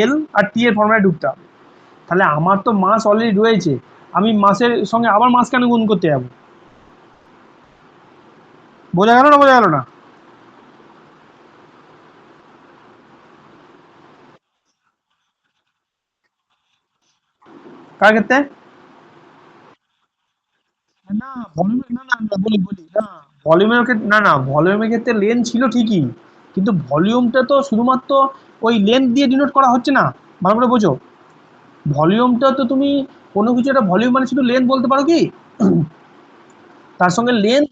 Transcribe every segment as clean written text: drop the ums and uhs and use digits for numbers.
এল আর টি এর ফর্মুলায় ঢুকতে হবে। তাহলে আমার তো মাস অলরেডি রয়েছে, আমি মাসের সঙ্গে আবার মাস কেন গুণ করতে যাবো? বোঝা গেল না, বোঝা গেল না? কার ক্ষেত্রে? না ভলিউমের, না না না, বলি বলি না, ভলিউমের ক্ষেত্রে না, না ভলিউমের ক্ষেত্রে লেন ছিল ঠিকই, কিন্তু ভলিউমটা তো শুধুমাত্র ওই লেন্থ দিয়ে ডিনোট করা হচ্ছে না, ভালো করে বোঝো। ভলিউমটা তো তুমি কোনো কিছু একটা ভলিউম মানে শুধু লেন্থ বলতে পারো কি? তার সঙ্গে লেন্থ,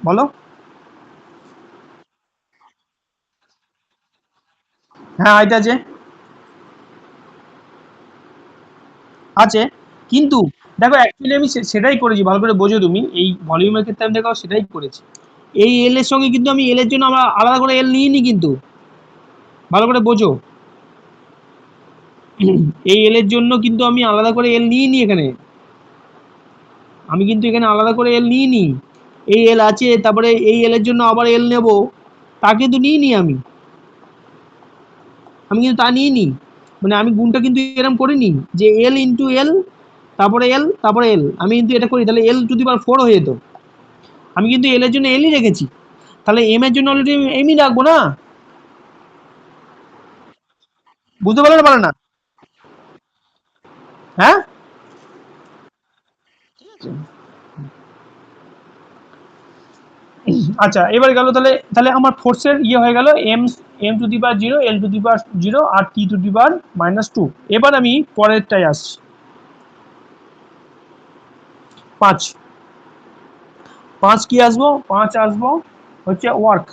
বলো। হ্যাঁ এটা আছে, আছে, কিন্তু দেখো অ্যাকচুয়ালি আমি সেটাই করেছি, ভালো করে বোঝো তুমি, এই ভলিউমের ক্ষেত্রে আমি দেখো সেটাই করেছি। এই এল এর সঙ্গে কিন্তু আমি এল এর জন্য আমরা আলাদা করে এল নিইনি কিন্তু, ভালো করে বোঝো। এই এল এর জন্য কিন্তু আমি আলাদা করে এল নিইনি এখানে, আমি কিন্তু এখানে আলাদা করে এল নিইনি। এই এল আছে, তারপরে এই এল এর জন্য আবার এল নেব, তা কিন্তু নিইনি আমি, আমি কিন্তু তা নিইনি। মানে আমি গুণটা কিন্তু এরকম করিনি যে এল ইন্টু এল, তারপরে এল, তারপরে এল, আমি কিন্তু এটা করি, তাহলে এল টু দি পাওয়ার 4 হয়ে যেত। আমি কিন্তু এল এর জন্য এলই রেখেছি, তাহলে এম এর জন্য অলরেডি এমই রাখবো না। বুঝতে পারলে না, পারে না? হ্যাঁ, আচ্ছা এবার গেল, তাহলে তাহলে আমার ফোর্সের ইয়ে হয়ে গেল M, M to the power 0, L to the power 0 আর টি টু দি পাওয়ার -2। এবার আমি পরেরটায় আসছি, 5। 5 কি আসবো? 5 আসবো হচ্ছে ওয়ার্ক।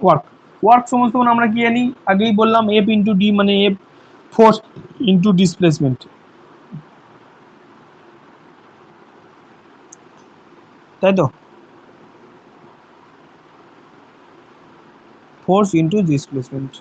ওয়ার্ক, ওয়ার্ক সমস্ত আমরা কি জানি, আগেই বললাম এফ ইন্টু ডি, মানে এফ ফোর্স ইন্টু ডিসপ্লেসমেন্ট, তাই তো? Force into displacement.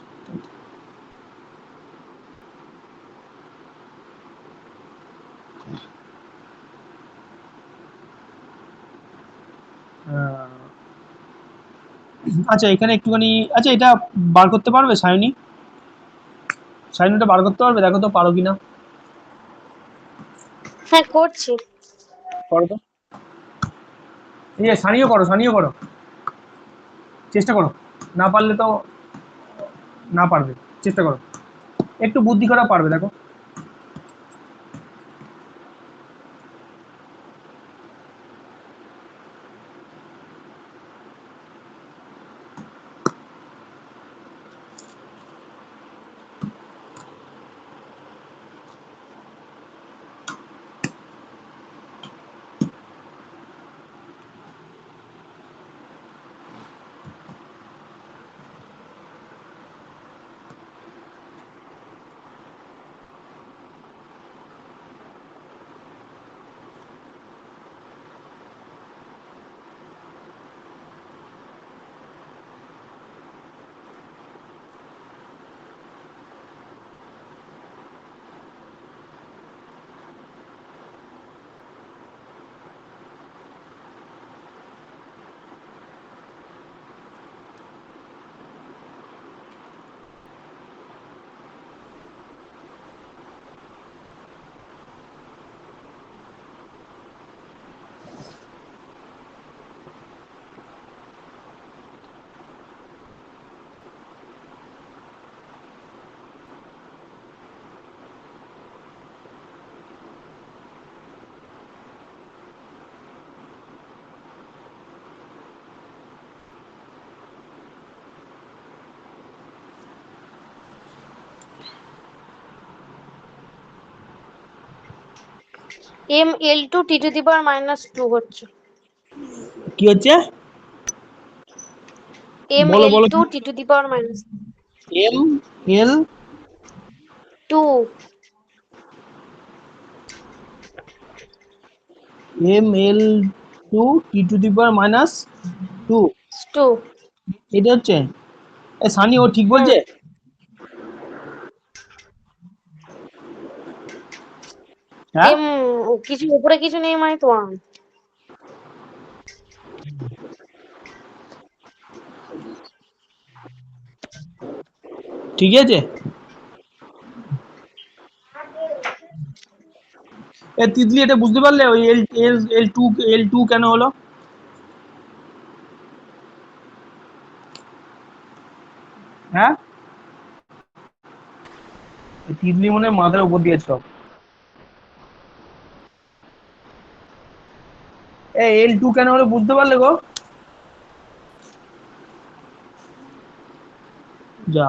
আচ্ছা এখানে একটুখানি, আচ্ছা এটা বার করতে পারবে সায়নী? সায়নীটা বার করতে পারবে, দেখো তো পারো কিনা। হ্যাঁ করছি। করো তো, এই যে সানিও করো, সানিও করো, চেষ্টা করো, না পারলে তো না পারবে, চেষ্টা করো, একটু বুদ্ধি করা পারবে দেখো। M L two T to the power -2 হচ্ছে। কি হচ্ছে? এম বলো এল বলো। Two T to the power M L -2। M L two T to the power -2, 2। এটা হচ্ছে, এ সানি ও ঠিক হুম। বলছে? হ্যাঁ, এম, কিছু উপরে কিছু নেই মানে তো। ঠিক আছে। তিতলি এটা বুঝতে পারলে ওই এল টু কেন হলো? হ্যাঁ, তিতলি মনে হয় মাথার উপর দিয়ে সব। এল টু কেন হলো বুঝতে পারলে গো? যা,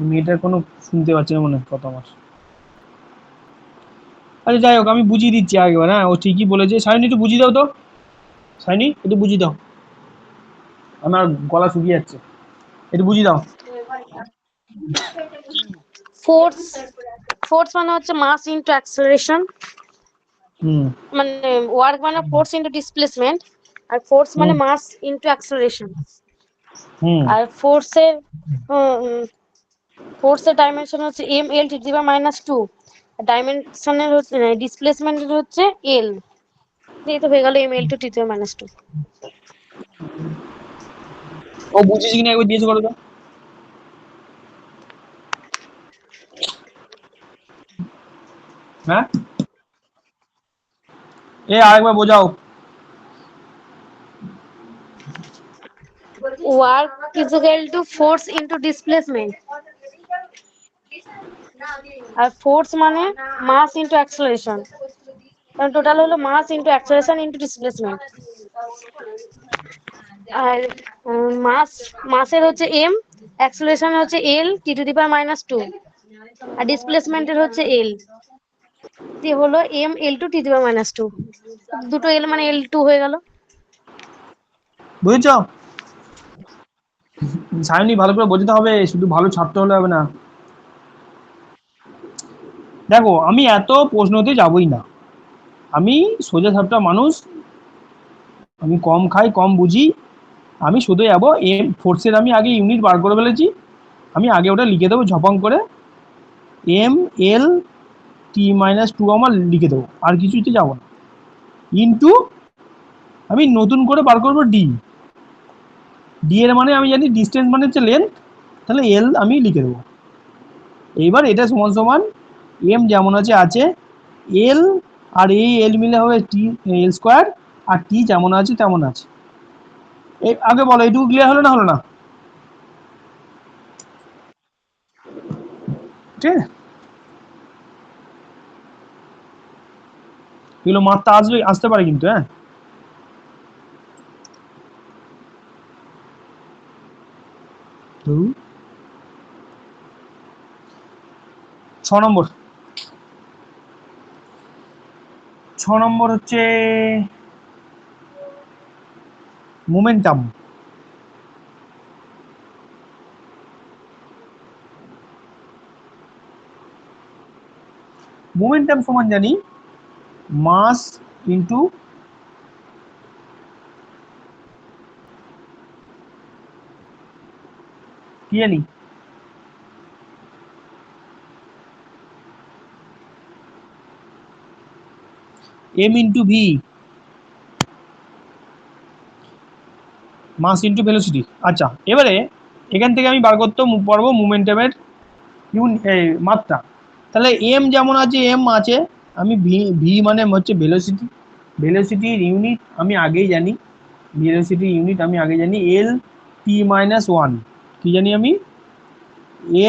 মেয়েটার কোনো শুনতে পাচ্ছে না মনে হয় কথা আমার। আচ্ছা যাই হোক, আমি বুঝিয়ে দিচ্ছি আগেবার। হ্যাঁ, ও ঠিকই বলেছে। সায়নী একটু বুঝিয়ে দাও তো, সায়নী একটু বুঝিয়ে দাও, আমার গলা শুকিয়ে যাচ্ছে, একটু বুঝিয়ে দাও। ফোর্স ফোর্স মানে হচ্ছে মাস ইনটু অ্যাক্সেলারেশন, হুম মানে ওয়ার্ক মানে ফোর্স ইনটু ডিসপ্লেসমেন্ট, আর ফোর্স মানে হুম মাস ইনটু অ্যাক্সেলারেশন। হুম আর ফোর্সের ডাইমেনশন হচ্ছে m l⁻², ডাইমেনশনের হচ্ছে ডিসপ্লেসমেন্টের হচ্ছে l, এই তো হয়ে গেল m l⁻²। ও বুঝেছি কিনা একবার জিজ্ঞেস করো তো। হ্যাঁ, আরেকবার বোঝাও। Work is equal to force into displacement, আর ফোর্স মানে মাস ইনটু অ্যাক্সেলারেশন, কারণ টোটাল হলো mass into acceleration into displacement. আর মাসের হচ্ছে m, অ্যাক্সেলারেশন হচ্ছে l⁻², আর ডিসপ্লেসমেন্টের হচ্ছে l, দিয়ে হলো m l2 t⁻²। দুটো l মানে l2 হয়ে গেল। বুঝেছ? সায়নী ভালো করে বোঝাতে হবে, শুধু ভালো ছাত্র হলে হবে না। দেখো, আমি এত প্রশ্নতে যাবই না, আমি সোজা সাপটা মানুষ, আমি কম খাই কম বুঝি, আমি শুধু যাবো ফোর্সের। আমি আগে ইউনিট বার করে ফেলেছি, আমি আগে ওটা লিখে দেবো ঝপাং করে, m l t−2 আমার লিখে দেবো, আর কিছুতে যাবো না। ইন্টু আমি নতুন করে বার করবো ডি, ডি এর মানে আমি জানি ডিস্টেন্স মানে হচ্ছে লেন্থ, তাহলে এল আমি লিখে দেবো। এইবার এটা সমান সমান এম যেমন আছে আছে, এল আর এই এল মিলে হবে টি, l², আর টি যেমন আছে তেমন আছে। আগে বলো, এইটুকু ক্লিয়ার হলো না হলো না? ঠিক আছে, এগুলো মাত্রা আসতে পারে কিন্তু। হ্যাঁ, তো 6 নম্বর, 6 নম্বর হচ্ছে মোমেন্টাম। মোমেন্টাম সমান জানি মাস ইন্টু, কি জানি, M into V, mass into velocity. আচ্ছা, এবারে এখান থেকে আমি বার করতে পারবো মোমেন্টামের মাত্রা। তাহলে এম যেমন আছে এম আছে, আমি ভি, ভি মানে হচ্ছে ভেলোসিটি, ভেলোসিটির ইউনিট আমি আগেই জানি, ভেলোসিটির ইউনিট আমি আগে জানি l⁻1। কি জানি আমি?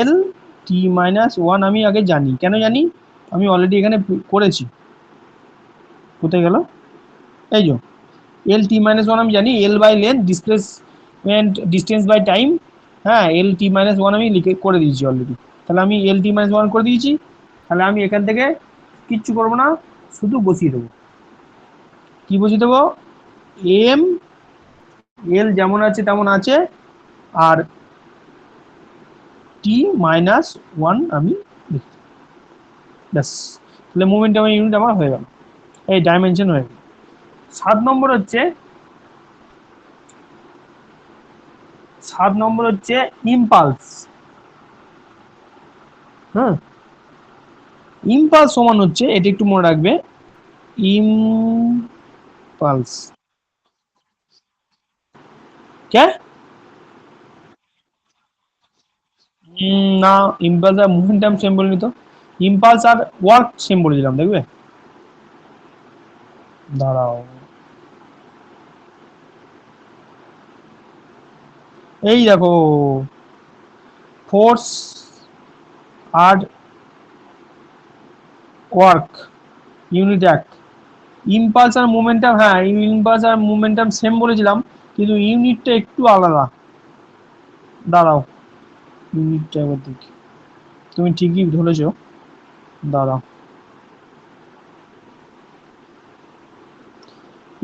l⁻1 আমি আগে জানি। কেন জানি? আমি অলরেডি এখানে করেছি। কোথায় গেল? এই যে l⁻1 আমি জানি, l by length, displacement distance by time. হ্যাঁ, l⁻1 আমি লিখে করে দিয়েছি অলরেডি। তাহলে আমি l⁻1 করে দিয়েছি। তাহলে আমি এখান থেকে কিচ্ছু করবো না, শুধু বসিয়ে দেবো। কি বসিয়ে দেবো? এম, এল যেমন আছে তেমন আছে, আর t−1 আমি লিখি, ব্যাস। তাহলে মোমেন্টামের ইউনিট আমার হয়ে গেল, এই ডাইমেনশন হয়ে গেল। 7 নম্বর হচ্ছে, 7 নম্বর হচ্ছে ইম্পালস। হ্যাঁ, ইম্পালস সমান হচ্ছে, এটা একটু মনে রাখবে, ইম্পালস। কে? না, ইম্পালস আর মোমেন্টাম সেম বলিনি তো। ইম্পালস আর ওয়ার্ক সেম বলে দিলাম, দেখবে। দাঁড়াও, এই দেখো, ফোর্স আর ওয়ার্ক ইউনিট এক। ইম্পালস আর মোমেন্টাম, হ্যাঁ ইম্পালস আর মোমেন্টাম সেম বলেছিলাম, কিন্তু ইউনিটটা একটু আলাদা। দাঁড়াও, ইউনিটটা এবার দেখি। তুমি ঠিকই ধরেছ, দাঁড়াও।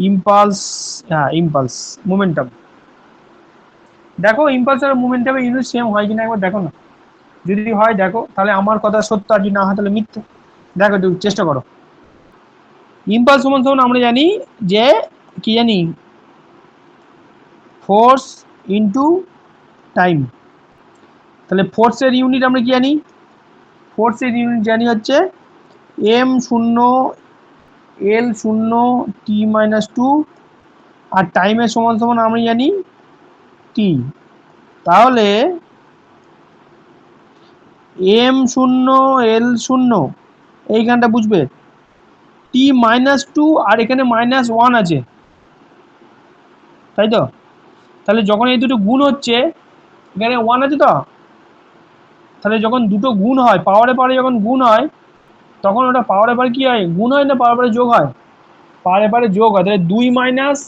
ইম্পালস, হ্যাঁ ইম্পালস, মোমেন্টাম। দেখো ইম্পালস আর মোমেন্টামের ইউনিট সেম হয় কিনা একবার দেখো না। যদি হয় দেখো, তাহলে আমার কথা সত্য, আর যদি না হয় তাহলে মিথ্যে। দেখো একটু চেষ্টা করো। ইম্পালস সমান সমান আমরা জানি যে, কি জানি, ফোর্স ইন্টু টাইম। তাহলে ফোর্সের ইউনিট আমরা কি জানি? ফোর্সের ইউনিট জানি হচ্ছে এম শূন্য, এল শূন্য, টি মাইনাস টু, আর টাইমের সমান সমান আমরা জানি টি। তাহলে এম শূন্য, এল শূন্য, এইখানটা বুঝবে, টি মাইনাস টু, আর এখানে মাইনাস ওয়ান আছে, তাই তো? তাহলে যখন এই দুটো গুণ হচ্ছে, এখানে ওয়ান আছে তো, তাহলে যখন দুটো গুণ হয়, পাওয়ারে পাওয়ারে যখন গুণ হয়, তখন ওটা পাওয়ারে পাওয়ারে কি হয়, গুণ হয় না পাওয়ারে পাওয়ারে যোগ হয়? পাওয়ারে পাওয়ারে যোগ হয়, তাহলে দুই মাইনাস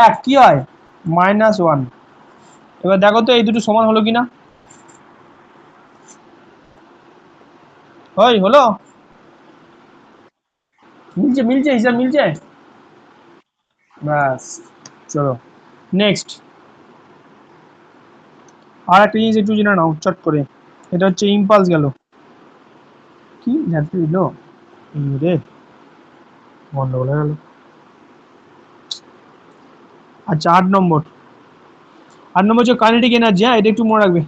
এক কি হয়, মাইনাস ওয়ান। এবার দেখো তো এই দুটো সমান হলো কিনা। হয়, হলো। মিলছে, মিলছে, হিসাব মিলছে। ব্যাস, চলো নেক্সট। আর একটা জিনিস একটু জেনে নাও চট করে। এটা হচ্ছে ইম্পালস গেল, কি ঝাড়তে দিল রে, গন্ডগোল হয়ে গেল। আচ্ছা, 8 নম্বর। 8 নম্বর হচ্ছে কাইনেটিক এনার্জি। হ্যাঁ, এটা একটু মনে রাখবে।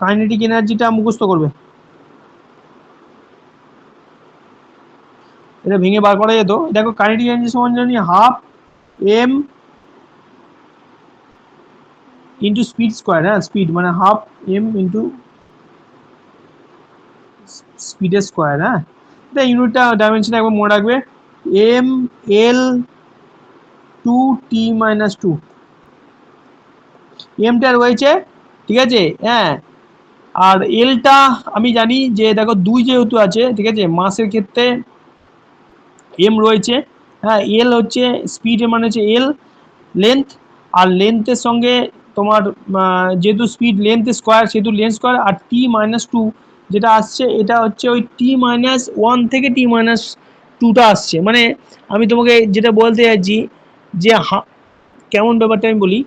কাইনেটিক এনার্জিটা মুখস্থ করবে, এটা ভেঙে বার করা যেত। দেখো কাইনেটিক এনার্জি সমান জানি half M into speed square. হ্যাঁ, স্পিড মানে হাফ এম ইন্টু স্পিডের স্কোয়ার। হ্যাঁ, এটা ইউনিটটা ডাইমেনশন একবার মনে রাখবে, M L two T minus two. এমটা রয়েছে, ঠিক আছে, হ্যাঁ। আর এলটা আমি জানি যে, দেখো দুই যেহেতু আছে, ঠিক আছে, মাসের ক্ষেত্রে এম রয়েছে, হ্যাঁ। এল হচ্ছে স্পিড, মানে হচ্ছে এল লেন্থ, আর লেন্থের সঙ্গে তোমার যেহেতু স্পিড লেন্থ স্কোয়ার, সেহেতু লেন্থ স্কোয়ার, আর টি মাইনাস টু যেটা আসছে, এটা হচ্ছে ওই টি মাইনাস ওয়ান থেকে টি মাইনাস টুটা আসছে। মানে আমি তোমাকে যেটা বলতে চাইছি যে, কেমন ব্যাপারটা আমি বলি,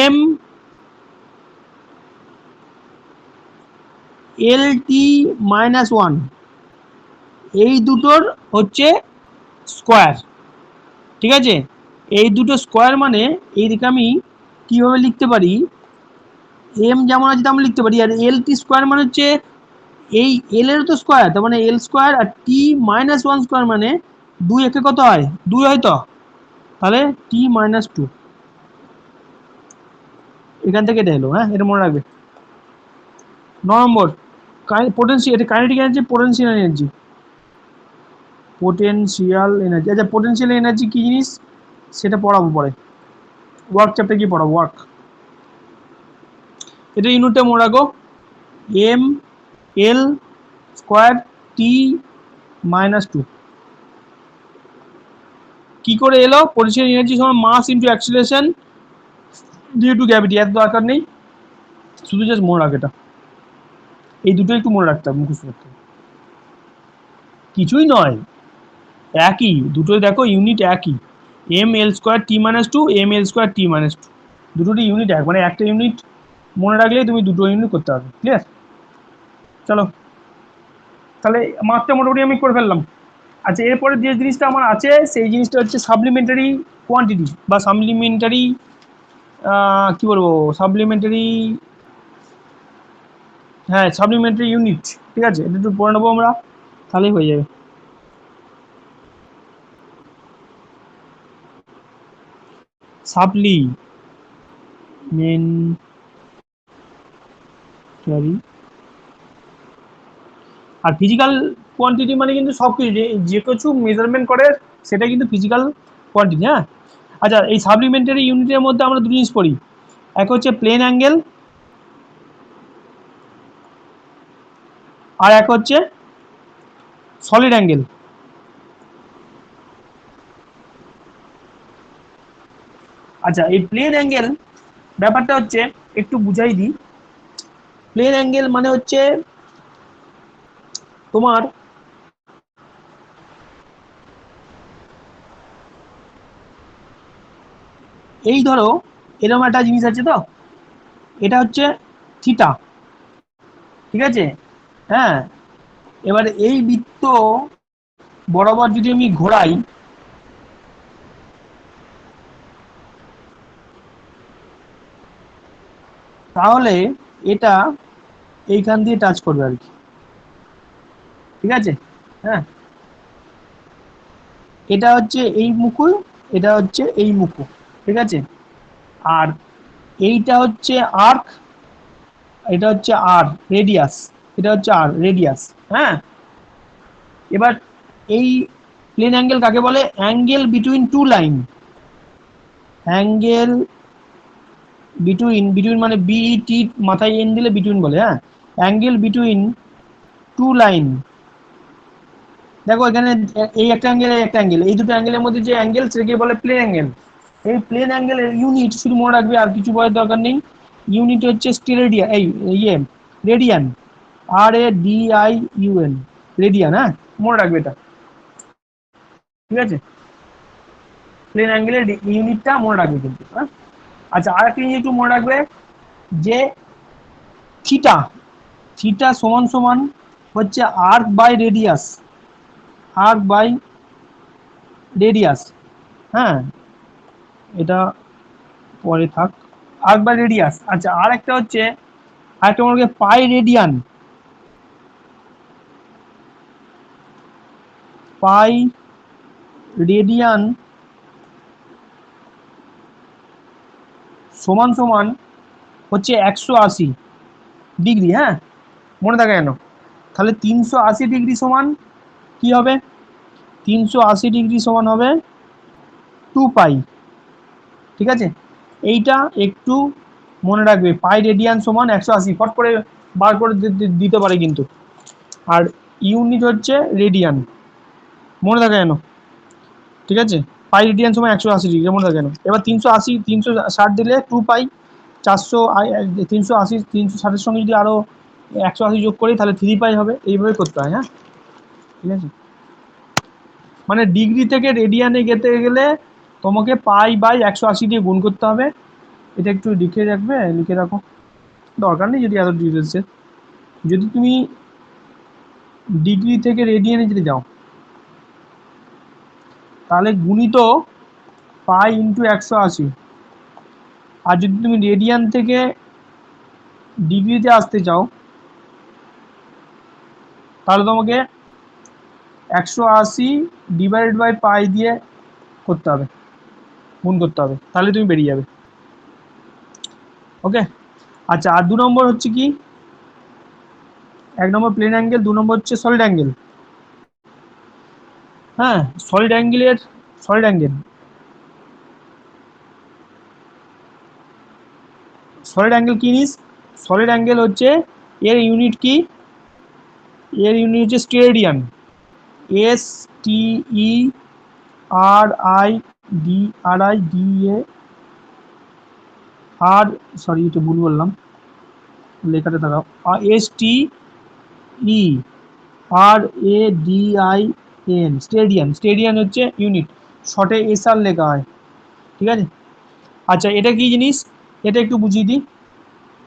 এম এল টি মাইনাস ওয়ান, এই দুটোর হচ্ছে স্কোয়ার, ঠিক আছে। এই দুটো স্কোয়ার মানে এইদিকে আমি কীভাবে লিখতে পারি, এম যেমন আছে তেমন লিখতে পারি, আর এল টি স্কোয়ার মানে হচ্ছে এই এল এর তো স্কোয়ার, তার মানে এল স্কোয়ার, আর টি মাইনাস ওয়ান স্কোয়ার মানে দুই একে কত হয়, দুই হয় তো, তাহলে টি মাইনাস টু, এখান থেকে এটা এলো। হ্যাঁ, এটা মনে রাখবে। 9 নম্বর, পোটেন্সিয়াল, এটা kinetic energy, potential energy. Potential energy, আচ্ছা পোটেনশিয়াল এনার্জি কি জিনিস সেটা পড়াবো পরে, ওয়ার্ক চ্যাপ্টার কি পড়াবো, ওয়ার্ক। এটা ইউনিটটা মনে রাখো, M L square T minus two. কি করে এলো, পোটেনশিয়াল এনার্জি সমান mass into acceleration due to gravity. এত দরকার নেই, শুধু জাস্ট মনে রাখ এটা, এই দুটো একটু মনে রাখতে হবে, মুখস্থ করতে হবে, কিছুই নয়, একই দুটোই, দেখো ইউনিট একই, M L square T minus two, M L square T minus two, দুটোরই ইউনিট এক, মানে একটা ইউনিট মনে রাখলেই তুমি দুটো ইউনিট করতে পারবে। ক্লিয়ার? চলো, তাহলে মার্কটা মোটামুটি আমি করে ফেললাম। আচ্ছা, এরপরে যে জিনিসটা আমার আছে, সেই জিনিসটা হচ্ছে সাপ্লিমেন্টারি কোয়ান্টিটি বা সাপ্লিমেন্টারি, কি বলবো, সাপ্লিমেন্টারি হ্যাঁ সাপ্লিমেন্টারি ইউনিট, ঠিক আছে, এটা একটু পড়ে নেবো আমরা, তাহলেই হয়ে যাবে। সাপ্লিমেন্টারি, আর ফিজিক্যাল কোয়ান্টিটি মানে কিন্তু সব কিছু যে কিছু মেজারমেন্ট করে সেটা কিন্তু ফিজিক্যাল কোয়ান্টিটি। হ্যাঁ, আচ্ছা এই সাপ্লিমেন্টারি ইউনিটের মধ্যে আমরা দুটো জিনিস পড়ি, এক হচ্ছে প্লেন অ্যাঙ্গেল আর এক হচ্ছে সলিড অ্যাঙ্গেল। আচ্ছা এই প্লেন অ্যাঙ্গেল ব্যাপারটা হচ্ছে একটু বুঝাই দিই। প্লেন অ্যাঙ্গেল মানে হচ্ছে তোমার এই ধরো এরকম একটা জিনিস আছে, তো এটা হচ্ছে থিটা, ঠিক আছে। হ্যাঁ, এবার এই বৃত্ত বরাবর যদি আমি ঘোরাই, তাহলে এটা এইখান দিয়ে টাচ করবে আর কি, ঠিক আছে। হ্যাঁ, এটা হচ্ছে এই মুকুল, এটা হচ্ছে এই মুকুল, ঠিক আছে। আর এইটা হচ্ছে আর্ক, এটা হচ্ছে আর রেডিয়াস, এটা হচ্ছে আর রেডিয়াস। হ্যাঁ, এবার এই প্লেন অ্যাঙ্গেল কাকে বলে? Angle between two line, angle between, between মানে বিটি মাথায় এন দিলে বিটুইন বলে। হ্যাঁ, অ্যাঙ্গেল বিটুইন টু লাইন। দেখো এখানে এই একটা অ্যাঙ্গেল, এই একটা অ্যাঙ্গেল, এই দুটো অ্যাঙ্গেলের মধ্যে যে অ্যাঙ্গেল সেটাকে বলে প্লেন অ্যাঙ্গেল। এই প্লেন অ্যাঙ্গেলের ইউনিট শুধু মনে রাখবে, আর কিছু বলার দরকার নেই। ইউনিট হচ্ছে স্টেরেডিয়া, এই ইয়ে রেডিয়ান, RADIUN, রেডিয়ান। হ্যাঁ, মনে রাখবে এটা, ঠিক আছে। প্লেন অ্যাঙ্গেলের ইউনিটটা মনে রাখবে কিন্তু। হ্যাঁ, আচ্ছা আর একটা জিনিস একটু মনে রাখবে যে থিটা, থিটা সমান সমান হচ্ছে arc by radius, arc by radius. হ্যাঁ, এটা পরে থাক, আর্ক বাই রেডিয়াস। আচ্ছা আর একটা হচ্ছে, আরেকটা মনে রাখবে পাই রেডিয়ান, পাই রেডিয়ান সমান সমান হচ্ছে 180 ডিগ্রি। হ্যাঁ, মনে থাকে কেন? তাহলে 380 ডিগ্রি সমান কি হবে? 380 ডিগ্রি সমান হবে 2 পাই, ঠিক আছে। এইটা একটু মনে রাখবে, পাই রেডিয়ান সমান 180, ফট করে বার করে দিতে পারে কিন্তু। আর ইউনিট হচ্ছে রেডিয়ান, মনে থাকে কেন? ঠিক আছে, পাই রেডিয়ান সময় 180 ডিগ্রি, মনে থাকে কেন? এবার 360 দিলে 2 পাই, 400, 380, 360-এর সঙ্গে যদি আরো 180 যোগ করি তাহলে 3 পাই হবে। এইভাবে করতে হয়। হ্যাঁ, ঠিক আছে, মানে ডিগ্রি থেকে রেডিয়ানে যেতে গেলে তোমাকে পাই বাই 180 দিয়ে গুণ করতে হবে। এটা একটু লিখে রাখবে, লিখে রাখো, দরকার নেই যদি এত ডিটেলসের। যদি তুমি ডিগ্রি থেকে রেডিয়ানে যদি যাও তাহলে গুণিত পাই ইন্টু 180। আর যদি তুমি রেডিয়ান থেকে ডিগ্রিতে আসতে চাও তাহলে তোমাকে 180 ডিভাইডেড বাই পাই দিয়ে করতে হবে, গুণ করতে হবে, তাহলে তুমি বেরিয়ে যাবে। ওকে, আচ্ছা আর 2 নম্বর হচ্ছে কি? 1 নম্বর প্লেন অ্যাঙ্গেল, 2 নম্বর হচ্ছে সলিড অ্যাঙ্গেল। হ্যাঁ, সলিড অ্যাঙ্গেলের, সলিড অ্যাঙ্গেল, সলিড অ্যাঙ্গেল কি জিনিস? সলিড অ্যাঙ্গেল হচ্ছে এর ইউনিট কি? এর ইউনিট হচ্ছে স্টেরেডিয়ান, STERIDIA, আর সরি এটা ভুল বললাম, লেখাটা দেখাও, STERADIAN, স্টেডিয়ান, স্টেডিয়ান হচ্ছে ইউনিট, শর্টে SR লেখা হয়, ঠিক আছে। আচ্ছা এটা কি জিনিস? এটা একটু বুঝিয়ে দিই।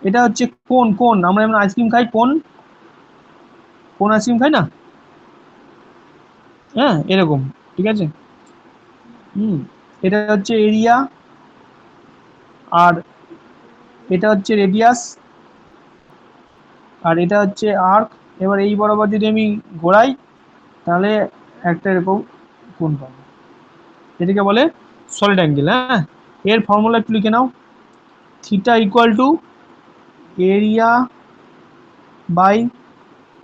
এটা হচ্ছে কোন, কোন আমরা যেমন আইসক্রিম খাই, কোন, কোন আইসক্রিম খাই না? হ্যাঁ, এরকম, ঠিক আছে। হুম, এটা হচ্ছে এরিয়া, আর এটা হচ্ছে রেডিয়াস, আর এটা হচ্ছে আর্ক। এবার এই বরাবর যদি আমি ঘোরাই তাহলে একটা এরকম কোণ পাবো, এটাকে বলে সলিড অ্যাঙ্গেল। হ্যাঁ, এর ফর্মুলা একটু লিখে নাও, theta equal to area by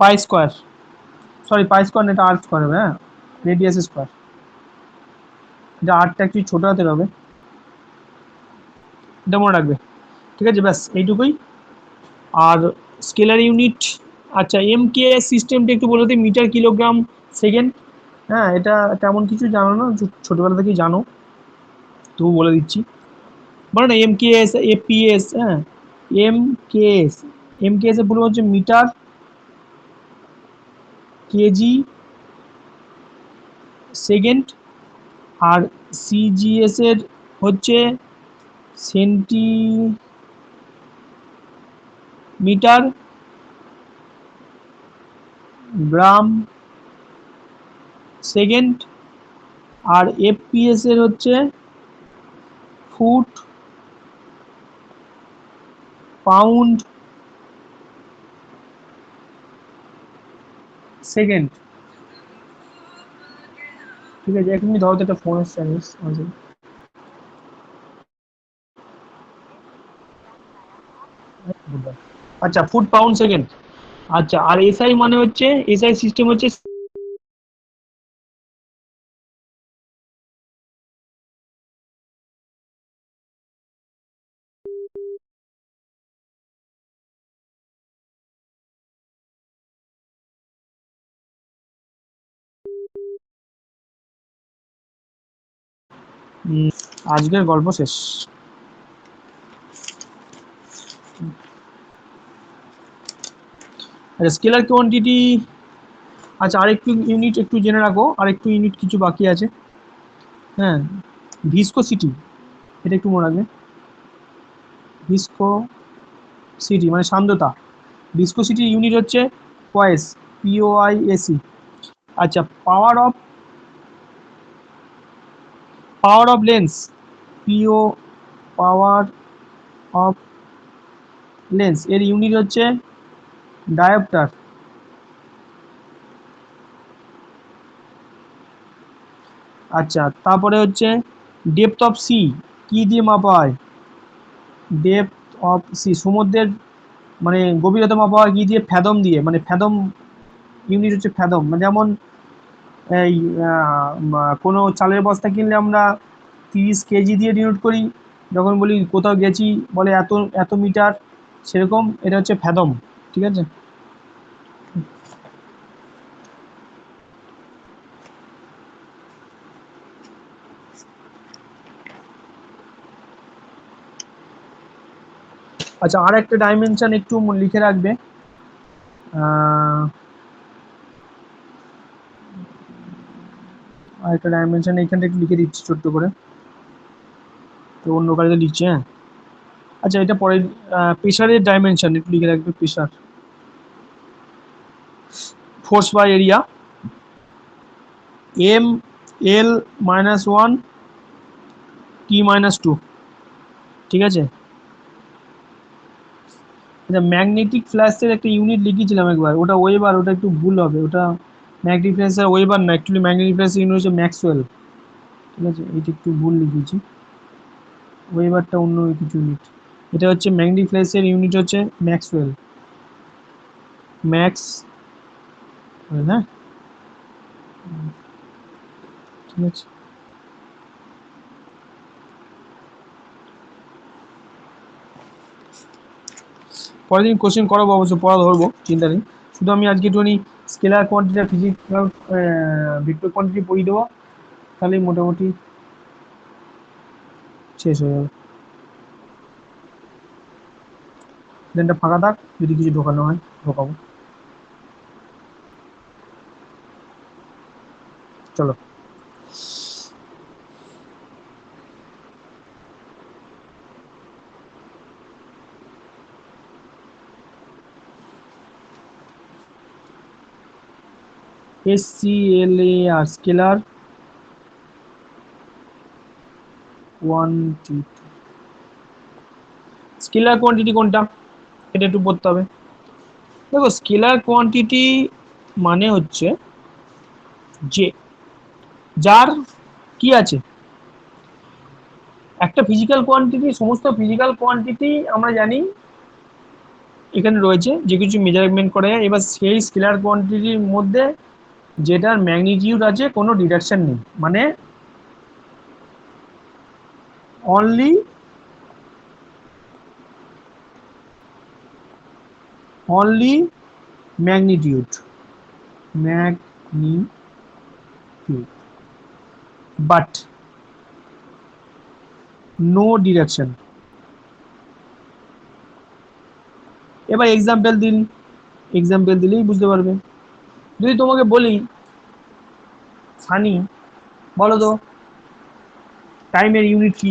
pi square, sorry pi square না, এটা আর স্কোয়ার হবে। হ্যাঁ, রেডিয়াস স্কোয়ার, এটা আরটা একটু ছোট হাতের হবে, এটা মনে রাখবে। ঠিক আছে, ব্যাস এইটুকুই। আর স্কেলার ইউনিট, আচ্ছা এমকেএস সিস্টেমটা একটু বলে দিই, মিটার কিলোগ্রাম সেকেন্ড। হ্যাঁ, এটা তেমন কিছু জানো না, ছোটোবেলা থেকেই জানো, তবু বলে দিচ্ছি। বলো না এমকেএস এপিএস। হ্যাঁ, এমকেএস, এমকেএস এর পুরো হচ্ছে মিটার কেজি সেকেন্ড, আর সিজিএস এর হচ্ছে সেন্টিমিটার গ্রাম সেকেন্ড, আর এফপিএস এর হচ্ছে ফুট পাউন্ড সেকেন্ড। ঠিক আছে, এক মিনিট ধরো তো, একটা ফোন এসছে আচ্ছা, ফুট পাউন্ড সেকেন্ড। আচ্ছা, আর এসআই মানে হচ্ছে, এসআই সিস্টেম হচ্ছে আজকের গল্প শেষ। আচ্ছা, স্কেলার কোয়ান্টিটি, আচ্ছা আরেকটু ইউনিট একটু জেনে রাখো, আরেকটু ইউনিট কিছু বাকি আছে। হ্যাঁ, ভিসকোসিটি, এটা একটু মনে রাখবে। ভিসকোসিটি মানে সান্দ্রতা, ভিসকোসিটি ইউনিট হচ্ছে পয়েস, পিওআইএসি। আচ্ছা, power of lens, P O, power of lens এর ইউনিট হচ্ছে ডায়োপ্টার। আচ্ছা, তারপরে হচ্ছে ডেপথ অফ সি, কি দিয়ে মাপা হয়? ডেপথ অফ সি, সমুদ্রের মানে গভীরতা মাপা হয় কি দিয়ে? ফ্যাদম দিয়ে, মানে ফ্যাদম ইউনিট হচ্ছে ফ্যাদম। যেমন এই কোনো চালের বস্তা কিনলে আমরা 30 কেজি দিয়ে ডিনোট করি, যখন বলি কোথাও গেছি বলে এত এত মিটার, সেরকম এটা হচ্ছে ফ্যাদম। ঠিক আছে। আচ্ছা, আর একটা ডাইমেনশন একটু লিখে রাখবে, আর একটা ডাইমেনশন এইখানটা একটু লিখে দিচ্ছি ছোট্ট করে, তো অন্য কাজে লিখছি। হ্যাঁ, আচ্ছা এটা পরে, প্রেশারের ডাইমেনশন একটু লিখে রাখবে, pressure, force by area, M L -1 T-2। ঠিক আছে। আচ্ছা, ম্যাগনেটিক ফ্ল্যাশের একটা ইউনিট লিখেছিলাম একবার, ওটা ওয়েবার, ওটা একটু ভুল হবে, ওটা ম্যাগনেটিক ফ্ল্যাশের ওয়েবার না, অ্যাকচুয়ালি ম্যাগনেটিক ফ্ল্যাশের ইউনিট হচ্ছে ম্যাক্সওয়েল। ঠিক আছে, এটা একটু ভুল লিখেছি, ওয়েবারটা অন্য কিছু ইউনিট। এটা হচ্ছে ম্যাগনেটিক ফ্ল্যাশের ইউনিট হচ্ছে ম্যাক্সওয়েল, ম্যাক্সওয়েল। হ্যাঁ, ঠিক আছে। পরের দিন কোশ্চেন করাবো, অবশ্য পড়া ধরবো, চিন্তা নেই। শুধু আমি আজকে একটুখানি scalar quantity, physics, vector quantity পড়িয়ে দেবো, তাহলেই মোটামুটি শেষ হয়ে যাবে। দেনটা ফাঁকা থাক, যদি কিছু ঢোকানো হয় ঢোকাবো। চলো। SCLAR, scalar quantity. Scalar quantity কোনটা, এটা একটু পড়তে হবে। দেখো স্কেলার কোয়ান্টিটি মানে হচ্ছে যে যার কি আছে, একটা ফিজিক্যাল কোয়ান্টিটি, সমস্ত ফিজিক্যাল কোয়ান্টিটি আমরা জানি এখানে রয়েছে যে কিছু মেজারমেন্ট করা যায়, এবার সেই স্কেলার কোয়ান্টিটির মধ্যে যেটার ম্যাগনিটিউড আছে কোনো ডিডাকশন নেই, মানে only only magnitude magnitude but no direction. এবার এক্সাম্পল দিন, এক্সাম্পল দিলেই বুঝতে পারবে। যদি তোমাকে বলি সানি বলো তো টাইমের ইউনিট কি,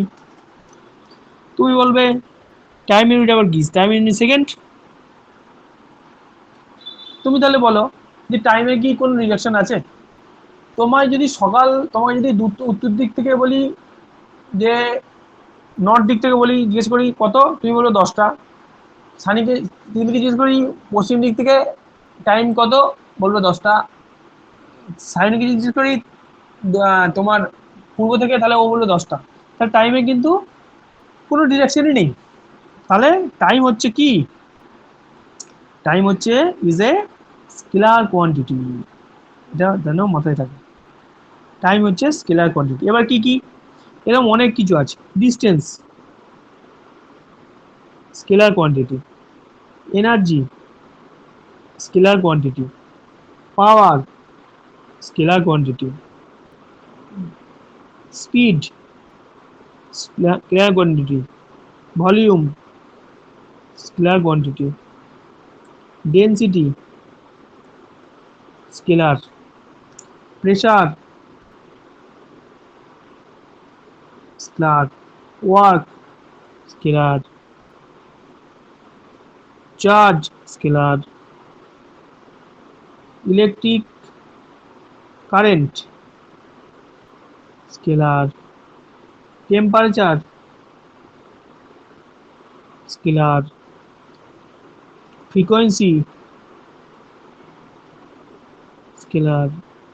তুমি বলবে টাইম ইউনিট আবার কি, টাইম ইউনিট সেকেন্ড। তুমি তাহলে বলো যে টাইমে কি কোনো রিলেশন আছে? তোমায় যদি সকাল, তোমায় যদি উত্তর দিক থেকে বলি, যে নর্থ দিক থেকে বলি, জিজ্ঞেস করি কত, তুমি বলো 10টা। সানিকে দিদিকে জিজ্ঞেস করি পশ্চিম দিক থেকে টাইম কত, বলবে 10টা। সাইনিকে জিজ্ঞেস করি তোমার পূর্ব থেকে, তাহলে ও বললো 10টা। তাহলে টাইমে কিন্তু কোনো ডিরেকশনই নেই। তাহলে টাইম হচ্ছে কি, টাইম হচ্ছে ইজ এ স্কেলার কোয়ান্টিটি, এটা যেন মাথায় থাকে। টাইম হচ্ছে স্কেলার কোয়ান্টিটি। এবার কি কি, এরকম অনেক কিছু আছে। Distance scalar quantity, energy scalar quantity, power scalar quantity, speed scalar quantity, volume scalar quantity, density scalar, pressure scalar, work scalar, charge scalar, electric current scalar, temperature scalar, frequency scalar,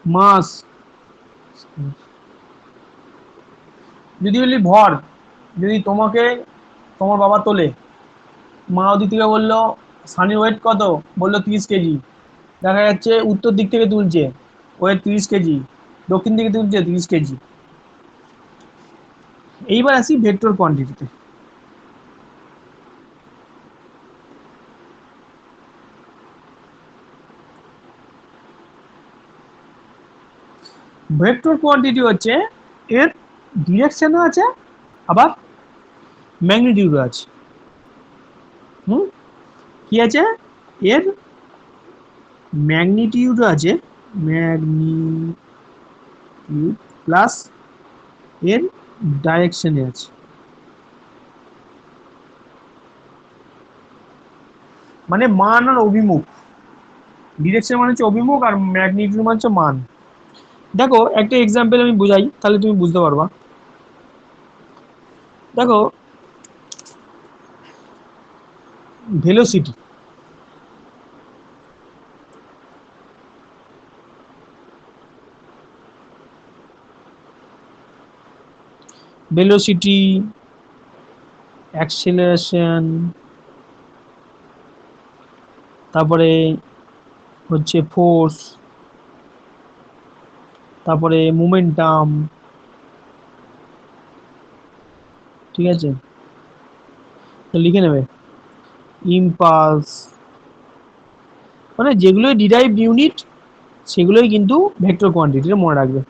mass. যদি বলি ভর, যদি তোমাকে তোমার বাবা তোলে, মা ওদিক থেকে বললো সানির ওয়েট কত, বললো 30 কেজি, দেখা যাচ্ছে উত্তর দিক থেকে তুলছে, ওয়েট 30 কেজি, দক্ষিণ দিকে তুলছে 30 কেজি। এইবার আসি ভেক্টর কোয়ান্টিটিতে। ভেক্টর কোয়ান্টিটি হচ্ছে এর ডিরেকশনও আছে, আবার ম্যাগনিটিউডও আছে। হুম, কি আছে, এর ম্যাগনিটিউডও আছে, ম্যাগনিটিউড প্লাস এর ডাইরেকশনে আছে। মানে মান আর অভিমুখ, ডিরেকশন মানে হচ্ছে অভিমুখ, আর ম্যাগনিটিউড মানে হচ্ছে মান। দেখো একটা এক্সাম্পল আমি বুঝাই, তাহলে তুমি বুঝতে পারবা। দেখো ভেলোসিটি, ভেলোসিটি, অ্যাক্সেলারেশন, তারপরে হচ্ছে ফোর্স, তারপরে মোমেন্টাম, ঠিক আছে, তো লিখে নেবে। ইম্পালস, মানে যেগুলোই ডিরাইভ ইউনিট সেগুলোই কিন্তু ভেক্টর কোয়ান্টিটিতে মনে রাখবে।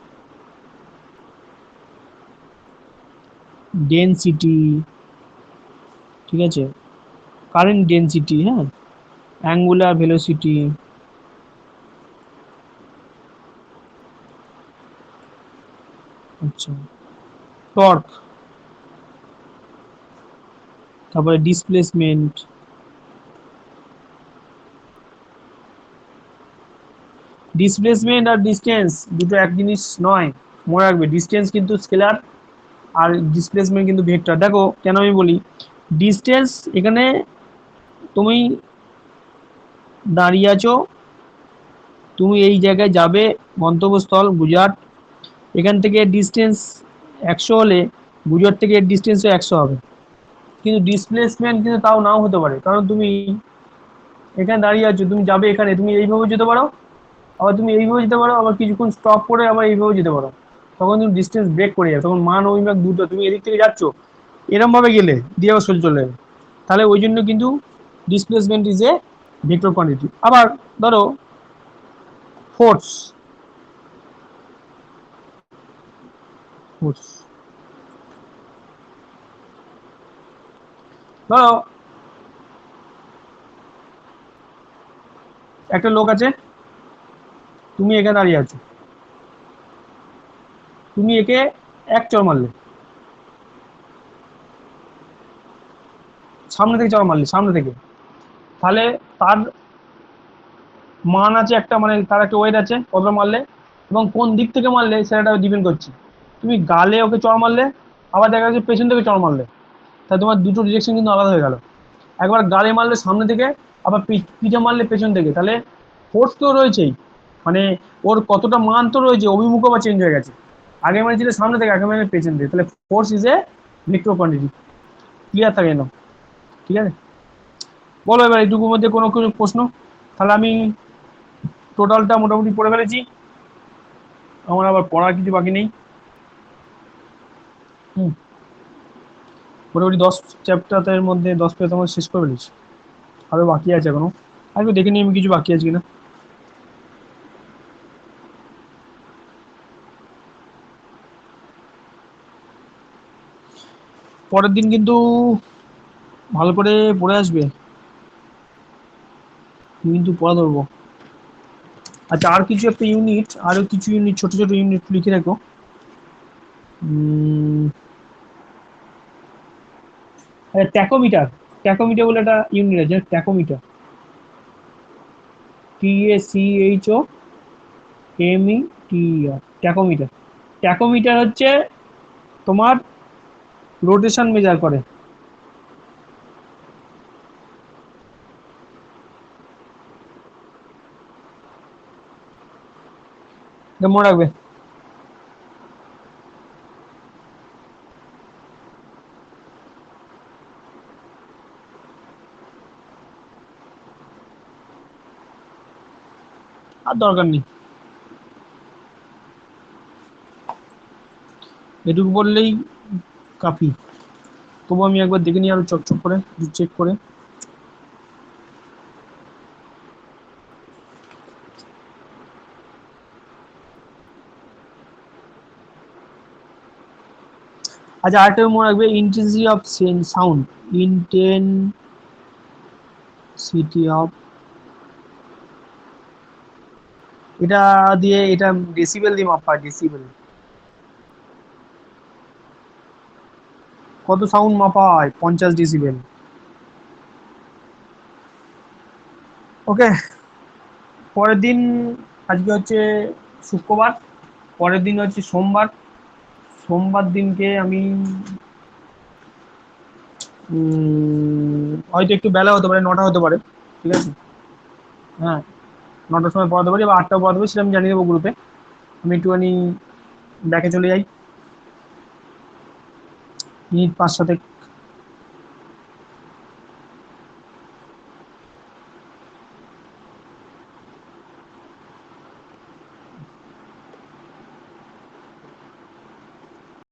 ডেনসিটি, ঠিক আছে, কারেন্ট ডেনসিটি, হ্যাঁ, অ্যাঙ্গুলার ভেলোসিটি, আচ্ছা, টর্ক, তারপরে ডিসপ্লেসমেন্ট। ডিসপ্লেসমেন্ট আর ডিস্টেন্স দুটো এক জিনিস নয়, মনে রাখবে। ডিস্টেন্স কিন্তু স্কেলার, আর ডিসপ্লেসমেন্ট কিন্তু ভেক্টর। দেখো কেন আমি বলি, ডিস্টেন্স এখানে তুমি দাঁড়িয়ে আছো, তুমি এই জায়গায় যাবে, গন্তব্যস্থল গুজরাট, এখান থেকে ডিস্টেন্স 100 হলে গুজরাট থেকে এর ডিস্টেন্সও 100 হবে। কিন্তু ডিসপ্লেসমেন্ট কিন্তু তাও নাও হতে পারে, কারণ তুমি এখানে দাঁড়িয়ে আছো, তুমি যাবে এখানে, তুমি এইভাবে যেতে পারো, আবার তুমি এইভাবে যেতে পারো, আবার কিছুক্ষণ স্টপ করে আবার এইভাবে যেতে পারো। তখন তুমি ডিস্টেন্স ব্রেক করে যাবে, তখন মান ও ইম্প্যাক্ট দুটো, তুমি এদিক থেকে যাচ্ছ এরম ভাবে গেলে দিয়ে আবার চলে যাবে। তাহলে ওই জন্য কিন্তু displacement is a vector quantity. আবার ধরো ফোর্স, ফোর্স ধরো একটা লোক আছে, তুমি এখানে দাঁড়িয়ে আছো, তুমি একে এক চড় মারলে, সামনে থেকে চড় মারলে, সামনে থেকে, তাহলে তার মান আছে একটা, মানে তার একটা ওয়েট আছে কতটা মারলে, এবং কোন দিক থেকে মারলে সেটা ডিপেন্ড করছে। তুমি গালে ওকে চড় মারলে, আবার দেখা যাচ্ছে পেছন থেকে চড় মারলে, তাহলে তোমার দুটো ডিরেকশন কিন্তু আলাদা হয়ে গেল। একবার গালে মারলে সামনে থেকে, আবার পিঠে মারলে পেছন থেকে, তাহলে ফোর্স তো রয়েছেই, মানে ওর কতটা মান তো রয়েছে, অভিমুখ বা চেঞ্জ হয়ে গেছে, আগে মারছিল সামনে থেকে, আগে মানে পেছন থেকে, তাহলে force is a vector quantity. Clear থাকে না? ঠিক আছে, বলো এবার এইটুকুর মধ্যে কোনো কোনো প্রশ্ন? তাহলে আমি টোটালটা মোটামুটি পড়ে ফেলেছি, আমার আবার পড়ার কিছু বাকি নেই। হুম, মোটামুটি 10 চ্যাপ্টারের মধ্যে 10 পেজ আমার শেষ করে ফেলেছি, আরও বাকি আছে এখনো, আর একটু দেখে নিই আমি কিছু বাকি আছে কিনা। পরের দিন কিন্তু ভালো করে পড়ে আসবে, আমি কিন্তু পড়া ধরবো। আচ্ছা, আর কিছু একটা ইউনিট, আরও কিছু ইউনিট, ছোট ছোট ইউনিট লিখে রাখো। ট্যাকোমিটার, ট্যাকোমিটার বলে একটা ইউনিট আছে, ট্যাকোমিটার, TACHOMETER, ট্যাকোমিটার। ট্যাকোমিটার হচ্ছে তোমার রোটেশন মেজার করে। এটা মনে রাখবে। আর দরকার নেই, এটুকু বললেই কাফি। তবু আমি একবার দেখে নিই আরো চকচক করে, চেক করে। আচ্ছা, আরেকটা মনে রাখবে, intensity of sound, intensity of, এটা দিয়ে, এটা ডেসিবেল দিয়ে মাপা হয়, ডেসিবেল, কত সাউন্ড মাপা হয়, 50 ডেসিবেল। ওকে, পরের দিন, আজকে হচ্ছে শুক্রবার, পরের দিন হচ্ছে সোমবার। সোমবার দিনকে আমি হয়তো একটু বেলা হতে পারে, 9টা হতে পারে, ঠিক আছে? হ্যাঁ, 9টার সময় পড়াতে পারি বা 8টা পড়াতে পারি, সেটা আমি জানিয়ে দেবো গ্রুপে। আমি একটুখানি ব্যাকে চলে যাই, মিনিট 5 সাথে